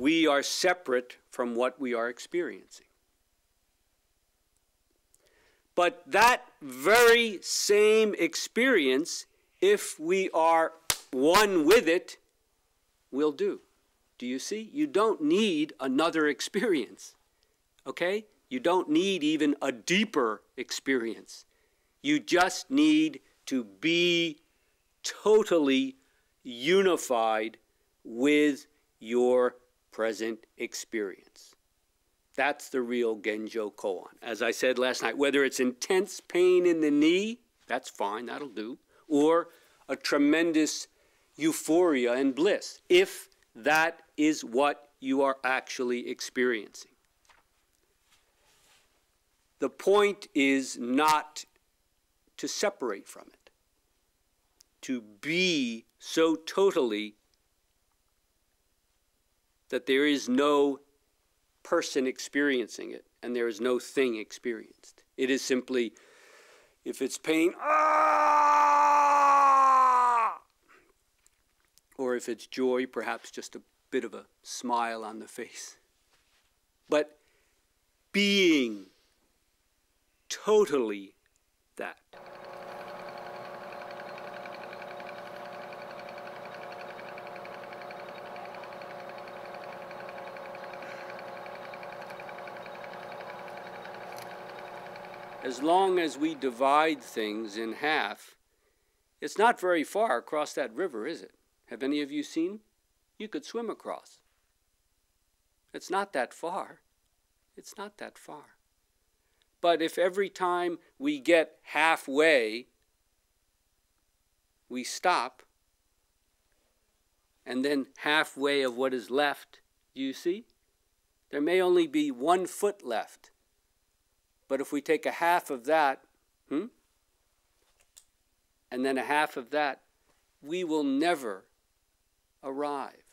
we are separate from what we are experiencing. But that very same experience, if we are one with it, will do. Do you see? You don't need another experience, okay? You don't need even a deeper experience. You just need to be totally unified with your present experience. That's the real Genjo Koan. As I said last night, whether it's intense pain in the knee, that's fine, that'll do, or a tremendous euphoria and bliss, if that is what you are actually experiencing. The point is not to separate from it, to be so totally that there is no person experiencing it and there is no thing experienced. It is simply, if it's pain, ah! Or if it's joy, perhaps just a bit of a smile on the face. But being totally that. As long as we divide things in half, it's not very far across that river, is it? Have any of you seen? You could swim across. It's not that far. It's not that far. But if every time we get halfway, we stop, and then halfway of what is left, do you see? There may only be 1 foot left. But if we take a half of that, and then a half of that, we will never arrive.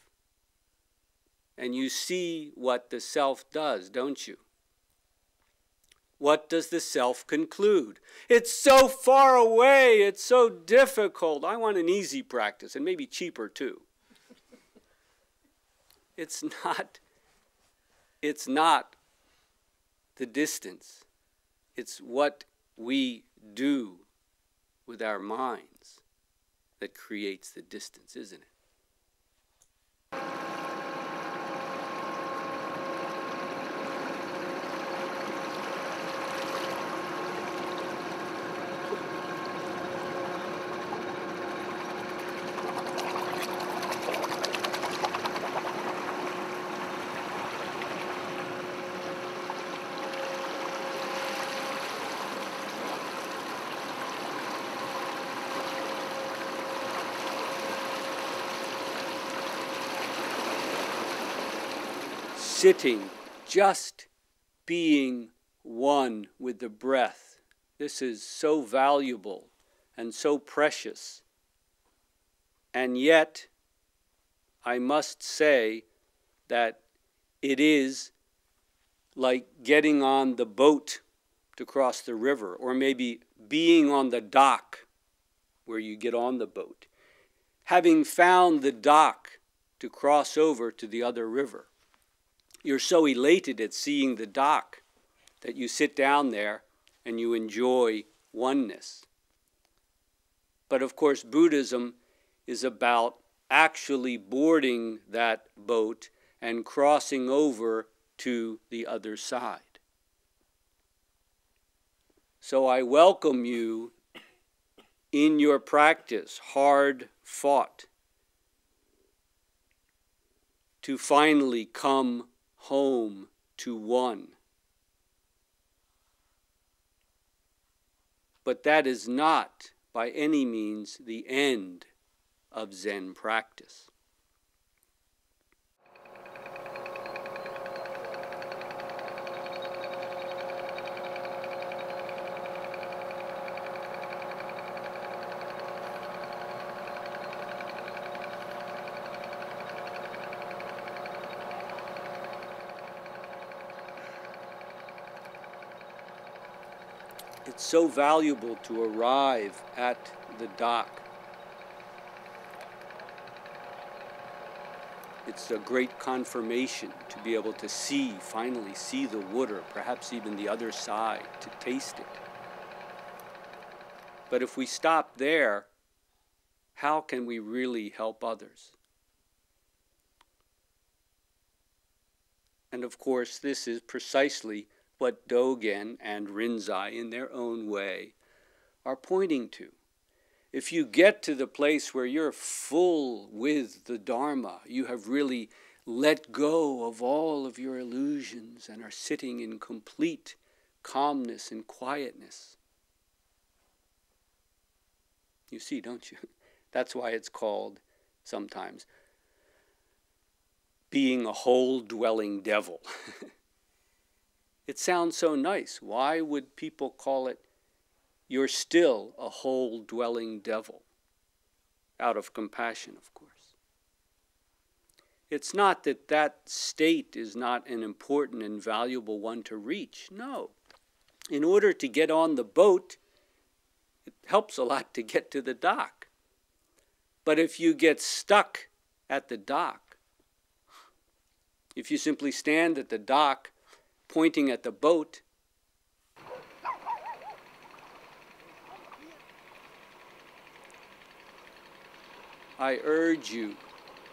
And you see what the self does, don't you? What does the self conclude? It's so far away, it's so difficult. I want an easy practice, and maybe cheaper too. It's not the distance. It's what we do with our minds that creates the distance, isn't it? Sitting, just being one with the breath. This is so valuable and so precious. And yet, I must say that it is like getting on the boat to cross the river, or maybe being on the dock where you get on the boat. Having found the dock to cross over to the other river. You're so elated at seeing the dock that you sit down there and you enjoy oneness. But of course, Buddhism is about actually boarding that boat and crossing over to the other side. So I welcome you in your practice, hard fought, to finally come home to one. But that is not by any means the end of Zen practice. It's so valuable to arrive at the dock. It's a great confirmation to be able to see, finally see the wood, or perhaps even the other side, to taste it. But if we stop there, how can we really help others? And of course, this is precisely what Dogen and Rinzai, in their own way, are pointing to. If you get to the place where you're full with the Dharma, you have really let go of all of your illusions and are sitting in complete calmness and quietness. You see, don't you? That's why it's called sometimes being a hole-dwelling devil. It sounds so nice. Why would people call it, you're still a hole-dwelling devil? Out of compassion, of course. It's not that that state is not an important and valuable one to reach. No. In order to get on the boat, it helps a lot to get to the dock. But if you get stuck at the dock, if you simply stand at the dock pointing at the boat, I urge you,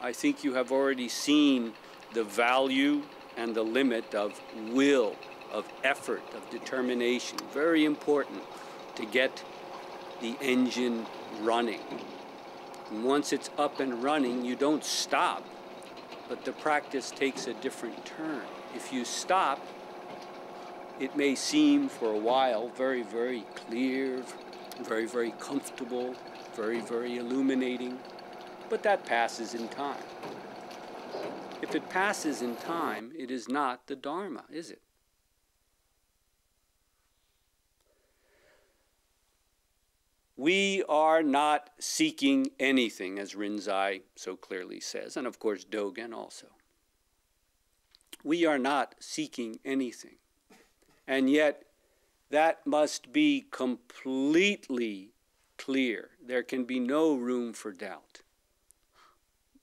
I think you have already seen the value and the limit of will, of effort, of determination. Very important to get the engine running. And once it's up and running, you don't stop, but the practice takes a different turn. If you stop, it may seem for a while very, very clear, very, very comfortable, very, very illuminating, but that passes in time. If it passes in time, it is not the Dharma, is it? We are not seeking anything, as Rinzai so clearly says, and of course Dogen also. We are not seeking anything. And yet, that must be completely clear. There can be no room for doubt.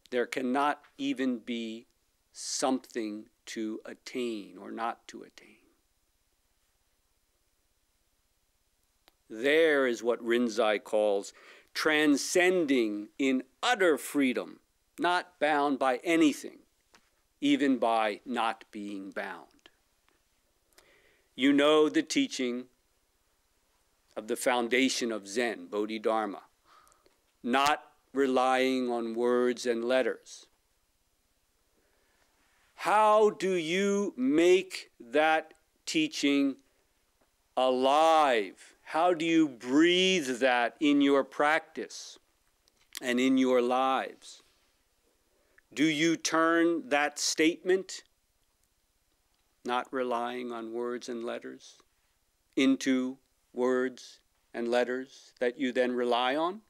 There cannot even be something to attain or not to attain. There is what Rinzai calls transcending in utter freedom, not bound by anything, even by not being bound. You know the teaching of the foundation of Zen, Bodhidharma, not relying on words and letters. How do you make that teaching alive? How do you breathe that in your practice and in your lives? Do you turn that statement, not relying on words and letters, into words and letters that you then rely on?